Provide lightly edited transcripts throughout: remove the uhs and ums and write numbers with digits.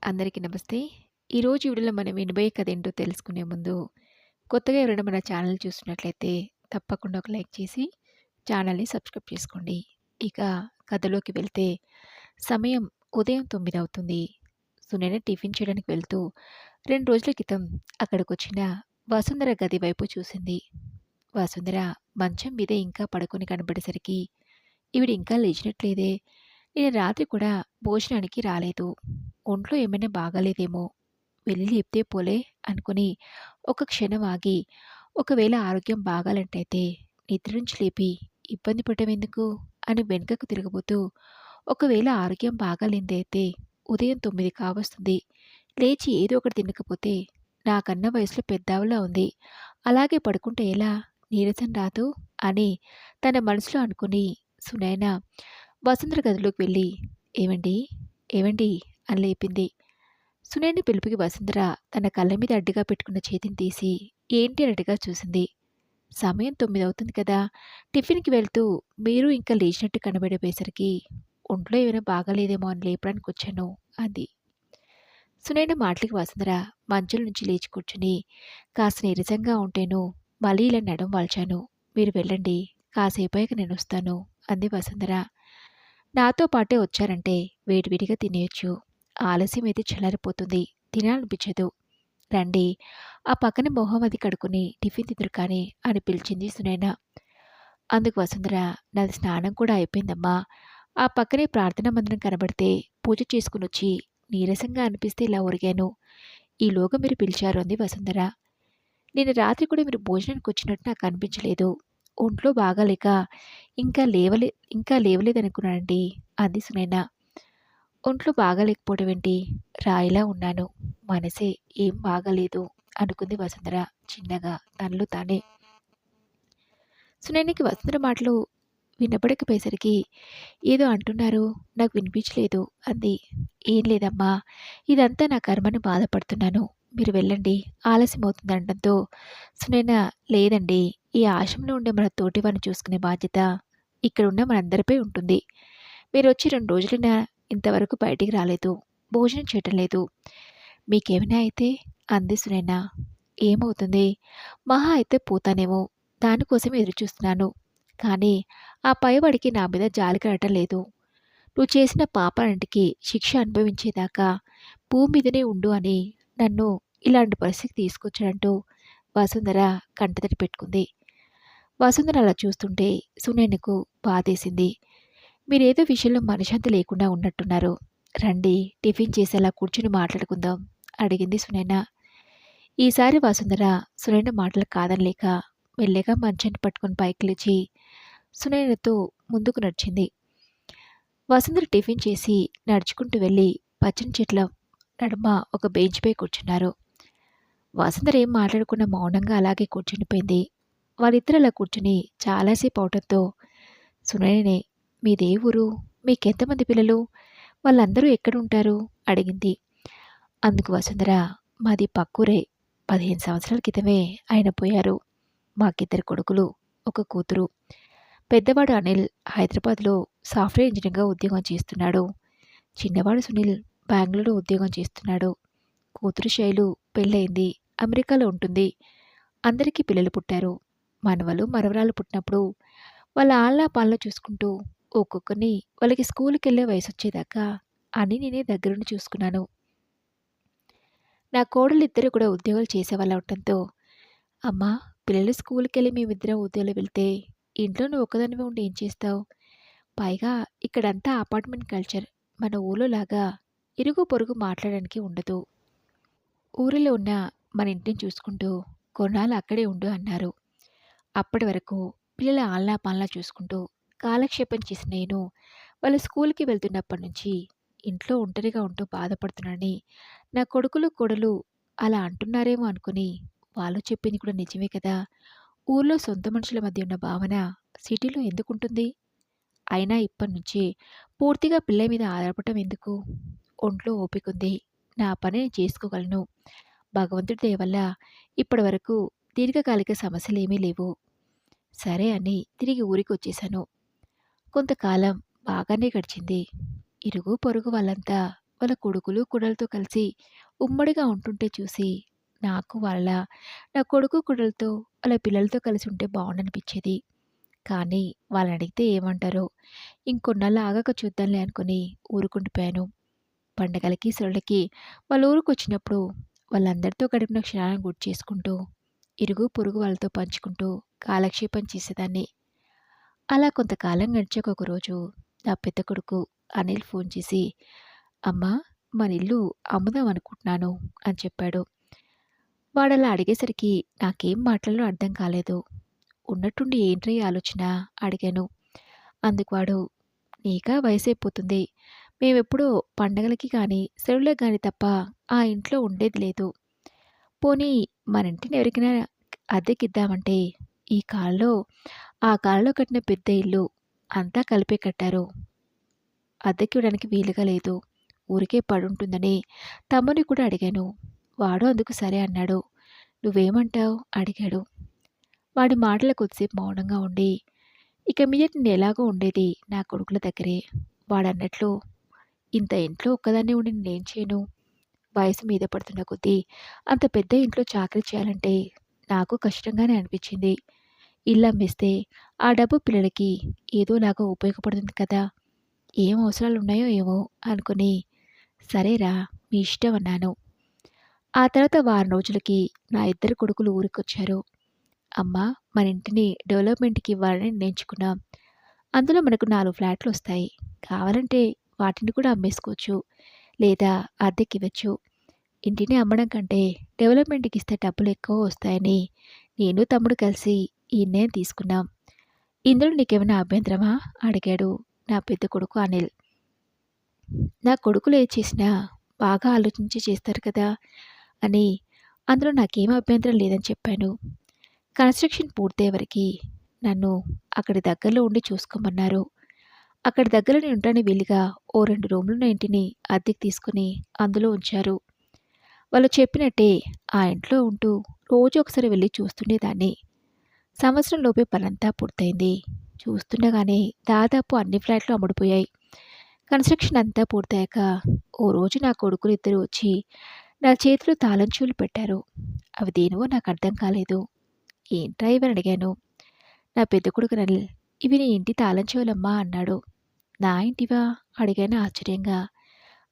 అందరికీ నమస్తే. ఈరోజు వీడియోలో మనం వినబోయే కథ ఏంటో తెలుసుకునే ముందు, కొత్తగా ఎవరైనా మన ఛానల్ చూస్తున్నట్లయితే తప్పకుండా ఒక లైక్ చేసి ఛానల్‌ని సబ్స్క్రైబ్ చేసుకోండి. ఇక కథలోకి వెళ్తే సమయం ఉదయం 9 అవుతుంది. సునైన టిఫిన్ చేయడానికి వెళ్తూ 2 రోజుల క్రితం అక్కడికొచ్చిన వసుంధర గది వైపు చూసింది. వసుంధర మంచం మీదే ఇంకా పడుకొని కనబడేసరికి ఈవిడ ఇంకా లేచినట్లేదే. నిన్న రాత్రి కూడా భోజనానికి రాలేదు. ఒంట్లో ఏమైనా బాగాలేదేమో! వెళ్లి లేపితే పోలే అనుకుని ఒక క్షణం ఆగి, ఒకవేళ ఆరోగ్యం బాగాలంటయితే నిద్ర నుంచి లేపి ఇబ్బంది పెట్టడమెందుకు అని వెనుకకు తిరగబోతూ, ఒకవేళ ఆరోగ్యం బాగాలేనిదైతే ఉదయం 9 కావస్తుంది. లేచి ఏదో ఒకటి తినకపోతే నాకన్నా వయసులో పెద్దావిడలా ఉంది. అలాగే పడుకుంటే ఎలా? నీరసం రాదు అని తన మనసులో అనుకుని సునైన వసుంధర గదిలోకి వెళ్ళి ఏవండీ? ఏవండీ? అని లేపింది. సునైన పిలుపుకి వసుంధర తన కళ్ళ మీద అడ్డుగా పెట్టుకున్న చేతిని తీసి ఏంటి అన్నట్టుగా చూసింది. సమయం 9 అవుతుంది కదా! టిఫిన్‌కి వెళ్తూ మీరు ఇంకా లేచినట్టు కనబడిపోయేసరికి ఒంట్లో ఏమైనా బాగాలేదేమో అని లేపడానికొచ్చాను అంది. సునైన మాటలకి వసుంధర మంచం నుంచి లేచి కూర్చుని కాస్త నీరసంగా ఉంటేను మళ్ళీ ఇలా నడుం వాల్చాను. మీరు వెళ్ళండి. కాసేపయ్యాక నేనొస్తాను అంది వసుంధర. నాతో పాటే వచ్చారంటే వేడివిడిగా తినేయొచ్చు. ఆలస్యమైతే చల్లారిపోతుంది. తినాలనిపించదు. రండి. ఆ పక్కన మొహం అది కడుక్కుని టిఫిన్ తిందురు కానీ అని పిలిచింది సునైన. అందుకు వసుంధర నాది స్నానం కూడా అయిపోయిందమ్మా. ఆ పక్కనే ప్రార్థనా మందిరం కనబడితే పూజ చేసుకునొచ్చి నీరసంగా అనిపిస్తే ఇలా ఒరిగాను. ఈలోగా మీరు పిలిచారు అంది వసుంధర. నిన్న రాత్రి కూడా మీరు భోజనానికొచ్చినట్టు నాకు అనిపించలేదు. ఒంట్లో బాగాలేక ఇంకా లేవలేదనుకున్నానండి అంది సునైన. ఒంట్లో బాగాలేకపోవడం ఏంటి? రాయిలా ఉన్నాను. మనసే ఏం బాగాలేదు అనుకుంది వసుంధర చిన్నగా తనలో తానే. సునైనకి వసుంధర మాటలు వినపడకపోయేసరికి ఏదో అంటున్నారు నాకు వినిపించలేదు అంది. ఏం లేదమ్మా, ఇదంతా నా కర్మని బాధపడుతున్నాను. మీరు వెళ్ళండి ఆలస్యం అవుతుందనడంతో సునైన లేదండి, ఈ ఆశ్రమంలో ఉండే మన తోటివారిని చూసుకునే బాధ్యత ఇక్కడ ఉన్న మనందరిపై ఉంటుంది. మీరొచ్చి 2 రోజులైనా ఇంతవరకు బయటికి రాలేదు. భోజనం చేయటం లేదు. మీకేమైనా అయితే అంది సునైన. ఏమవుతుంది? మహా అయితే పోతానేమో. దానికోసమే ఎదురుచూస్తున్నాను. కానీ ఆ పైవాడికి నా మీద జాలి కలగటం లేదు. నువ్వు చేసిన పాపాలన్నిటికీ శిక్ష అనుభవించేదాకా భూమి మీదనే ఉండు అని నన్ను ఇలాంటి పరిస్థితికి తీసుకొచ్చాడంటూ వసుంధర కంటతడి పెట్టుకుంది. వసుంధర అలా చూస్తుంటే సునైనకు బాధేసింది. మీరేదో విషయంలో మనశ్శాంతి లేకుండా ఉన్నట్టున్నారు. రండి టిఫిన్ చేసేలా కూర్చుని మాట్లాడుకుందాం అడిగింది సునైన. ఈసారి వసుంధర సునైన మాటలు కాదనలేక మెల్లగా మంచాన్ని పట్టుకుని పైకి లేచి సునైనతో ముందుకు నడిచింది. వసుంధర టిఫిన్ చేసి నడుచుకుంటూ వెళ్ళి పచ్చని చెట్ల నడుమ ఒక బెంచ్పై కూర్చున్నారు. వసుంధర ఏం మాట్లాడకుండా మౌనంగా అలాగే కూర్చుండిపోయింది. వాళ్ళిద్దరు అలా కూర్చుని చాలాసేపు అవటంతో సునైనే మీదే ఊరు? మీకెంతమంది పిల్లలు? వాళ్ళందరూ ఎక్కడుంటారు? అడిగింది. అందుకు వసుంధర మాది పక్కూరే. 15 సంవత్సరాల క్రితమే ఆయన పోయారు. మాకిద్దరు కొడుకులు, ఒక కూతురు. పెద్దవాడు అనిల్ హైదరాబాద్లో సాఫ్ట్వేర్ ఇంజనీర్గా ఉద్యోగం చేస్తున్నాడు. చిన్నవాడు సునీల్ బెంగళూరులో ఉద్యోగం చేస్తున్నాడు. కూతురు శైలు పెళ్ళయింది. అమెరికాలో ఉంటుంది. అందరికీ పిల్లలు పుట్టారు. మనవలు మనవరాలు పుట్టినప్పుడు వాళ్ళ ఆలనా పాలనా చూసుకుంటూ ఒక్కొక్కరిని వాళ్ళకి స్కూల్‌కెళ్ళే వయసొచ్చేదాకా అన్నీ నేనే దగ్గరుండి చూసుకున్నాను. నా కోడలిద్దరూ కూడా ఉద్యోగాలు చేసేవాళ్ళవటంతో, అమ్మా పిల్లలు స్కూల్‌కెళ్ళి మేమిద్దరం ఉద్యోగాలు వెళ్తే ఇంట్లో నువ్వు ఒక్కదానివే ఉండి ఏం చేస్తావు? పైగా ఇక్కడంతా అపార్ట్మెంట్ కల్చర్. మన ఊర్లో లాగా ఇరుగు పొరుగు మాట్లాడడానికి ఉండదు. ఊరిలో ఉన్న మన ఇంటిని చూసుకుంటూ కొన్నాళ్ళు అక్కడే ఉండు అన్నారు. అప్పటి వరకు పిల్లల ఆలనా పాలనా చూసుకుంటూ కాలక్షేపం చేసిన నేను వాళ్ళు స్కూల్‌కి వెళ్తున్నప్పటి నుంచి ఇంట్లో ఒంటరిగా ఉంటూ బాధపడుతున్నానని నా కొడుకులు, కోడలు అలా అంటున్నారేమో అనుకుని వాళ్ళు చెప్పింది కూడా నిజమే కదా! ఊర్లో సొంత మనుషుల మధ్య ఉన్న భావన సిటీలో ఎందుకుంటుంది? అయినా ఇప్పటినుంచి పూర్తిగా పిల్ల మీద ఆధారపడటం ఎందుకు? ఒంట్లో ఓపికుంది. నా పని నేను చేసుకోగలను. భగవంతుడి దయ వల్ల ఇప్పటివరకు దీర్ఘకాలిక సమస్యలేమీ లేవు. సరే అని తిరిగి ఊరికొచ్చేశాను. కొంతకాలం బాగానే గడిచింది. ఇరుగు పొరుగు వాళ్ళంతా వాళ్ళ కొడుకులు, కోడలతో కలిసి ఉమ్మడిగా ఉంటుంటే చూసి నాకు నా కొడుకు, కోడలతో వాళ్ళ పిల్లలతో కలిసి ఉంటే బావుండనిపిచ్చేది. కానీ వాళ్ళనడిగితే ఏమంటారో, ఇంకొన్నాళ్ళు ఆగాక చూద్దాంలే అనుకుని ఊరుకుండిపోయాను. పండగలకి, సెలవులకి వాళ్ళ ఊరికొచ్చినప్పుడు వాళ్ళందరితో గడిపిన క్షణాలను గుర్తు చేసుకుంటూ, ఇరుగు, పొరుగు వాళ్ళతో పంచుకుంటూ కాలక్షేపం చేసేదాన్ని. అలా కొంతకాలం గడిచాక ఒకరోజు నా పెద్ద కొడుకు అనిల్ ఫోన్ చేసి, "అమ్మా! మన ఇల్లు అమ్ముదాం అనుకుంటున్నాను" అని చెప్పాడు. వాడలా అడిగేసరికి నాకేం మాట్లాడాలో అర్థం కాలేదు. ఉన్నట్టుండి ఏంట్రా ఈ ఆలోచన అడిగాను. అందుకు వాడు, "నీకా వయసైపోతుంది. మేమెప్పుడూ పండగలకి గానీ, సెలవులకు గానీ తప్ప ఆ ఇంట్లో ఉండేది లేదు. పోనీ మన ఇంటిని ఎవరికైనా అద్దెకిద్దామంటే ఈ కాలంలో ఆ కాలంలో కట్టిన పెద్ద ఇల్లు అంతా కలిపే కట్టారు. అద్దెకివ్వడానికి వీలుగా లేదు. ఊరికే పడుంటుందని తమ్ముడిని కూడా అడిగాను. వాడు అందుకు సరే అన్నాడు. నువ్వేమంటావు?" అడిగాడు. వాడి మాటలు కొద్దిసేపు మౌనంగా ఉండి, ఇక మీదట నేనెలాగో ఉండేది నా కొడుకుల దగ్గరే. వాడన్నట్లు, ఇంత ఇంట్లో ఒక్కదాన్నే ఉండి నేనేం చేయను? వయసు మీద పడుతున్న కొద్దీ అంత పెద్ద ఇంట్లో చాకరీ చేయాలంటే నాకు కష్టంగానే అనిపించింది. ఇల్లమ్మేస్తే ఆ డబ్బు పిల్లలకి ఏదోలాగా ఉపయోగపడుతుంది కదా! ఏం అవసరాలున్నాయో ఏమో అనుకుని, సరేరా మీ ఇష్టం అన్నాను. ఆ తర్వాత వారం రోజులకి నా ఇద్దరు కొడుకులు ఊరికొచ్చారు. అమ్మా! మన ఇంటిని డెవలప్‌మెంట్‌కి ఇవ్వాలని నిర్ణయించుకున్నాం. అందులో మనకు 4 ఫ్లాట్‌లొస్తాయి. కావాలంటే వాటిని కూడా అమ్మేసుకోవచ్చు. లేదా అద్దెకివ్వచ్చు. ఇంటిని అమ్మడం కంటే డెవలప్‌మెంట్‌కిస్తే డబ్బులెక్కువ వస్తాయని నేను, తమ్ముడు కలిసి ఈ నిర్ణయం తీసుకున్నాం. ఇందులో నీకేమైనా అభ్యంతరమా? అడిగాడు నా పెద్ద కొడుకు అనిల్. నా కొడుకులు ఏది చేసినా బాగా ఆలోచించి చేస్తారు కదా! అని అందులో నాకేం అభ్యంతరం లేదని చెప్పాను. కన్‌స్ట్రక్షన్ పూర్తయ్యే వరకి నన్ను అక్కడి దగ్గరలో ఉండి చూసుకోమన్నారు. అక్కడి దగ్గర నేను ఉండడానికి వీలుగా ఓ 2 రూములున్న ఇంటిని అద్దెకు తీసుకొని అందులో ఉంచారు. వాళ్ళు చెప్పినట్టే ఆ ఇంట్లో ఉంటూ రోజు ఒకసారి వెళ్లి చూస్తుండేదాన్ని. సంవత్సరం లోపే పనంతా పూర్తయింది. చూస్తుండగానే దాదాపు అన్ని ఫ్లాట్లు అమ్ముడుపోయాయి. కన్‌స్ట్రక్షన్ అంతా పూర్తయ్యాక ఓ రోజు నా కొడుకులిద్దరూ వచ్చి నా చేతిలో తాళం చెవులు పెట్టారు. అవి దేనివో నాకర్థం కాలేదు. ఏంట్రా ఇవని అడిగాను. నా పెద్ద కొడుకు అనిల్, "ఇవి నీ ఇంటి తాళం చెవులమ్మా" అన్నాడు. "నా ఇంటివా?" అడిగాను ఆశ్చర్యంగా.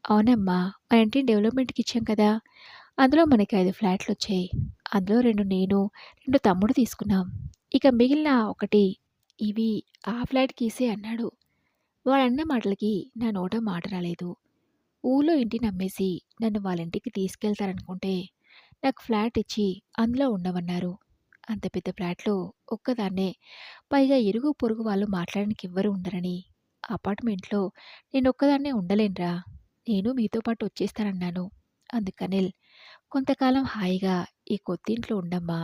"అవునమ్మా! మన ఇంటిని డెవలప్‌మెంట్‌కి ఇచ్చాం కదా! అందులో మనకి 5 ఫ్లాట్‌లొచ్చాయి. అందులో 2 నేను, 2 తమ్ముడు తీసుకున్నాం. ఇక మిగిలిన ఒకటి ఇవి ఆ ఫ్లాట్‌కీసే" అన్నాడు. వాడన్న మాటలకి నా నోట మాట రాలేదు. ఊళ్ళో ఇంటిని అమ్మేసి నన్ను వాళ్ళ ఇంటికి తీసుకెళ్తారనుకుంటే నాకు ఫ్లాట్ ఇచ్చి అందులో ఉండమన్నారు. అంత పెద్ద ఫ్లాట్‌లో ఒక్కదాన్నే, పైగా ఇరుగు పొరుగు వాళ్ళు మాట్లాడడానికి ఎవ్వరూ ఉండరని అపార్ట్మెంట్‌లో నేనొక్కదాన్నే ఉండలేనురా! నేను మీతో పాటు వచ్చేస్తానన్నాను. అందుకు అనిల్, "కొంతకాలం హాయిగా ఈ కొత్తింట్లో ఉండమ్మా!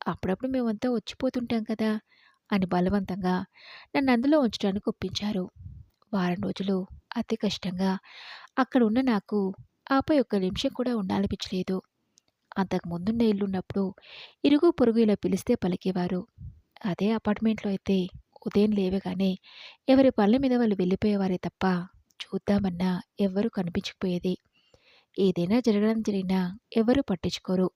అప్పుడప్పుడు మేమంతా వచ్చిపోతుంటాం కదా!" అని బలవంతంగా నన్నందులో ఉంచడానికి ఒప్పించారు. వారం రోజులు అతి కష్టంగా అక్కడ ఉన్న నాకు ఆపై ఒక్క నిమిషం కూడా ఉండాలనిపించలేదు. అంతకు ముందున్న ఇల్లున్నప్పుడు ఇరుగు పొరుగు ఇలా పిలిస్తే పలికేవారు. అదే అపార్ట్మెంట్లో అయితే ఉదయం లేవగానే ఎవరి పనుల మీద వాళ్ళు వెళ్ళిపోయేవారే తప్ప చూద్దామన్నా ఎవ్వరూ కనిపించకపోయేది. ఏదైనా జరగడం జరిగినా ఎవరూ పట్టించుకోరు.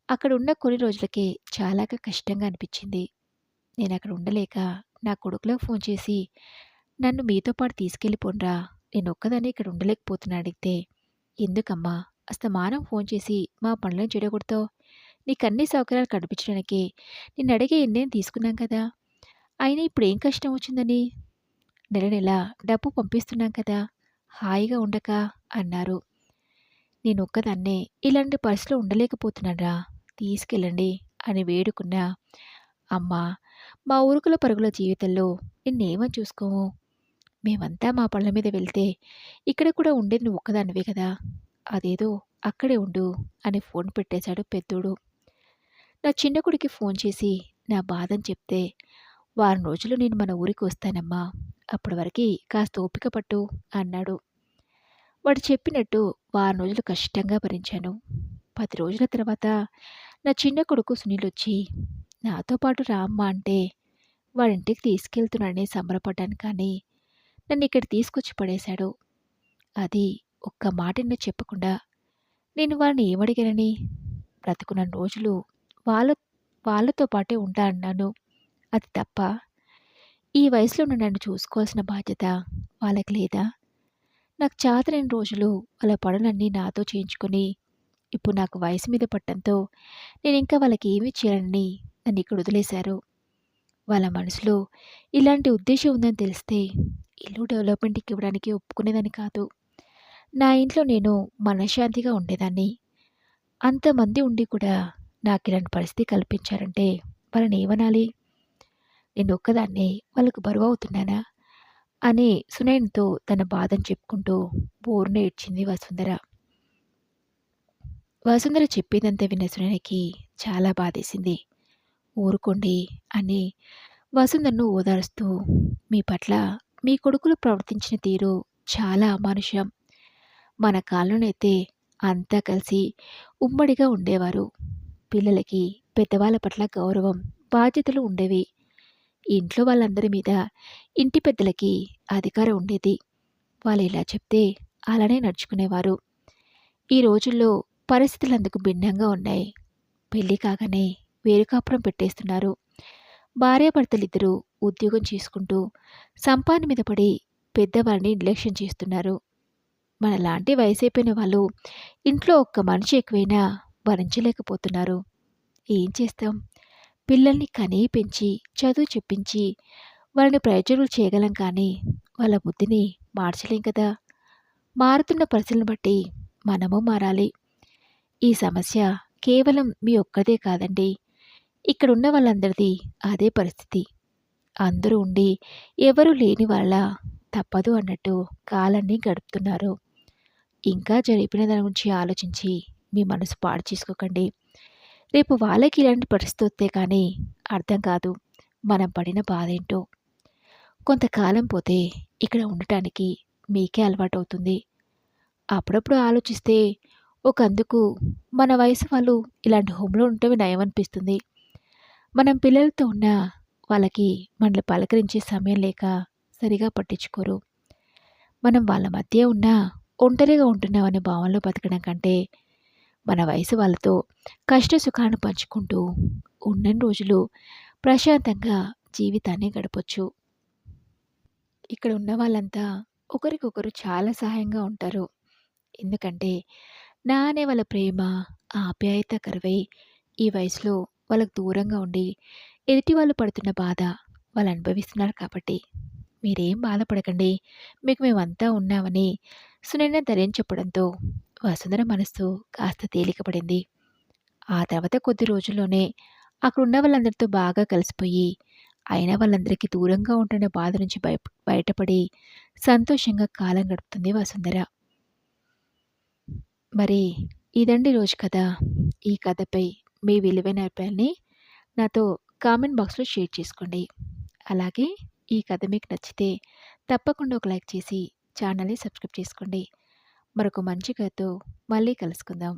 అక్కడ ఉన్న కొన్ని రోజులకే చాలా కష్టంగా అనిపించింది. నేనక్కడ ఉండలేక నా కొడుకులకు ఫోన్ చేసి, "నన్ను మీతో పాటు తీసుకెళ్ళిపోండ్రా! నేనొక్కదాన్నే ఇక్కడ ఉండలేకపోతున్నా" అడిగితే, "ఎందుకమ్మా అస్తమానం ఫోన్ చేసి మా పనులను చెడగొడతావు? నీకన్ని సౌకర్యాలు కల్పించడానికే నిన్నడిగే నిర్ణయం తీసుకున్నాం కదా! అయినా ఇప్పుడేం కష్టం వచ్చిందని? నెల నెలా డబ్బు పంపిస్తున్నాం కదా! హాయిగా ఉండక" అన్నారు. నేనొక్కదాన్నే ఇలాంటి పరిస్థితిలో ఉండలేకపోతున్నానురా! తీసుకెళ్ళండి అని వేడుకున్నా. "అమ్మా! మా ఉరుకుల పరుగుల జీవితంలో నిన్నేమని చూసుకోము. మేమంతా మా పనుల మీద వెళ్తే ఇక్కడ కూడా ఉండేది నువ్వొక్కదానివే కదా! అదేదో అక్కడే ఉండు" అని ఫోన్ పెట్టేశాడు పెద్దోడు. నా చిన్న కొడుక్కి ఫోన్ చేసి నా బాధని చెప్తే, "వారం రోజుల్లో నేను మన ఊరికి వస్తానమ్మా! అప్పటి వరకి కాస్త ఓపిక పట్టు" అన్నాడు. వాడు చెప్పినట్టు వారం రోజులు కష్టంగా భరించాను. 10 రోజుల తర్వాత నా చిన్న కొడుకు సునీలొచ్చి, "నాతో పాటు రా అమ్మా" అంటే వాడింటికి తీసుకెళ్తున్నానని సంబరపడ్డాను కానీ, నన్నిక్కడ తీసుకొచ్చి పడేశాడు. అది ఒక్క మాటైనా చెప్పకుండా నేను వాళ్ళని ఏమడిగానని? బ్రతికున్నన్ని రోజులు వాళ్ళ వాళ్ళతో పాటే ఉంటా అన్నాను. అది తప్పా? ఈ వయసులో నన్ను చూసుకోవాల్సిన బాధ్యత వాళ్ళకి లేదా? నాకు చాతనైన రోజులు వాళ్ళ పనులన్నీ నాతో చేయించుకొని, ఇప్పుడు నాకు వయసు మీద పడటంతో నేనింకా వాళ్ళకి ఏమీ చేయనని నన్నిక్కడ వదిలేశారు. వాళ్ళ మనసులో ఇలాంటి ఉద్దేశ్యం ఉందని తెలిస్తే ఇల్లు డెవలప్‌మెంట్‌కి ఇవ్వడానికి ఒప్పుకునేదాన్ని కాదు. నా ఇంట్లో నేను మనశ్శాంతిగా ఉండేదాన్ని. అంతమంది ఉండి కూడా నాకిలాంటి పరిస్థితి కల్పించారంటే వాళ్ళనేమనాలి? నేనొక్కదాన్నే వాళ్ళకు బరువవుతున్నానా? అని సునయనతో తన బాధను చెప్పుకుంటూ బోరున ఏడ్చింది వసుంధర. వసుంధర చెప్పేదంతా విన్న సునయనకి చాలా బాధేసింది. ఊరుకోండి అని వసుంధరను ఓదారుస్తూ, మీ పట్ల మీ కొడుకులు ప్రవర్తించిన తీరు చాలా అమానుషం. మన కాలంలోనైతే అంతా కలిసి ఉమ్మడిగా ఉండేవారు. పిల్లలకి పెద్దవాళ్ళ పట్ల గౌరవం, బాధ్యతలు ఉండేవి. ఇంట్లో వాళ్ళందరి మీద ఇంటి పెద్దలకి అధికారం ఉండేది. వాళ్ళు ఇలా చెప్తే అలానే నడుచుకునేవారు. ఈ రోజుల్లో పరిస్థితులు అందుకు భిన్నంగా ఉన్నాయి. పెళ్లి కాగానే వేరు కాపురం పెట్టేస్తున్నారు. భార్యాభర్తలిద్దరూ ఉద్యోగం చేసుకుంటూ సంపాదన మీద పడి పెద్దవారిని నిర్లక్ష్యం చేస్తున్నారు. మనలాంటి వయసైపోయిన వాళ్ళు ఇంట్లో ఒక్క మనిషి ఎక్కువైనా భరించలేకపోతున్నారు. ఏం చేస్తాం? పిల్లల్ని కనీ పెంచి, చదువు చెప్పించి, వాళ్ళని ప్రయోజకులు చేయగలం కానీ, వాళ్ళ బుద్ధిని మార్చలేం కదా! మారుతున్న పరిస్థితులను బట్టి మనము మారాలి. ఈ సమస్య కేవలం మీ ఒక్కరిదే కాదండి. ఇక్కడున్న వాళ్ళందరిది అదే పరిస్థితి. అందరూ ఉండి ఎవరూ లేని వాళ్ళ తప్పదు అన్నట్టు కాలాన్ని గడుపుతున్నారు. ఇంకా జరిపిన దాని గురించి ఆలోచించి మీ మనసు పాడు చేసుకోకండి. రేపు వాళ్ళకి ఇలాంటి పరిస్థితి వస్తే కానీ అర్థం కాదు మనం పడిన బాధేంటో. కొంతకాలం పోతే ఇక్కడ ఉండటానికి మీకే అలవాటవుతుంది. అప్పుడప్పుడు ఆలోచిస్తే ఒకందుకు మన వయసు వాళ్ళు ఇలాంటి హోమ్‌లో ఉండటమే నయమనిపిస్తుంది. మనం పిల్లలతో ఉన్నా వాళ్ళకి మనల్ని పలకరించే సమయం లేక సరిగా పట్టించుకోరు. మనం వాళ్ళ మధ్య ఉన్నా ఒంటరిగా ఉంటున్నామనే భావనలో బతకడం కంటే, మన వయసు వాళ్ళతో కష్ట సుఖాలను పంచుకుంటూ ఉన్నన్ని రోజులు ప్రశాంతంగా జీవితాన్ని గడపొచ్చు. ఇక్కడ ఉన్న వాళ్ళంతా ఒకరికొకరు చాలా సహాయంగా ఉంటారు. ఎందుకంటే, నా అనే వాళ్ళ ప్రేమ, ఆప్యాయత కరువై ఈ వయసులో వాళ్ళకు దూరంగా ఉండి, ఎదుటి వాళ్ళు పడుతున్న బాధ వాళ్ళు అనుభవిస్తున్నారు కాబట్టి. మీరేం బాధపడకండి. మీకు మేమంతా ఉన్నామని సునైన ధైర్యం చెప్పడంతో వసుంధర మనస్సు కాస్త తేలికపడింది. ఆ తర్వాత కొద్ది రోజుల్లోనే అక్కడున్న వాళ్ళందరితో బాగా కలిసిపోయి, అయినా వాళ్ళందరికీ దూరంగా ఉంటున్న బాధ నుంచి బయటపడి సంతోషంగా కాలం గడుపుతుంది వసుంధర. మరి ఇదండి రోజు కథ. ఈ కథపై మీ విలువైన అభిప్రాయాన్ని నాతో కామెంట్ బాక్స్‌లో షేర్ చేసుకోండి. అలాగే ఈ కథ మీకు నచ్చితే తప్పకుండా ఒక లైక్ చేసి ఛానల్‌ని సబ్స్క్రైబ్ చేసుకోండి. మరొక మంచి కథతో మళ్ళీ కలుసుకుందాం.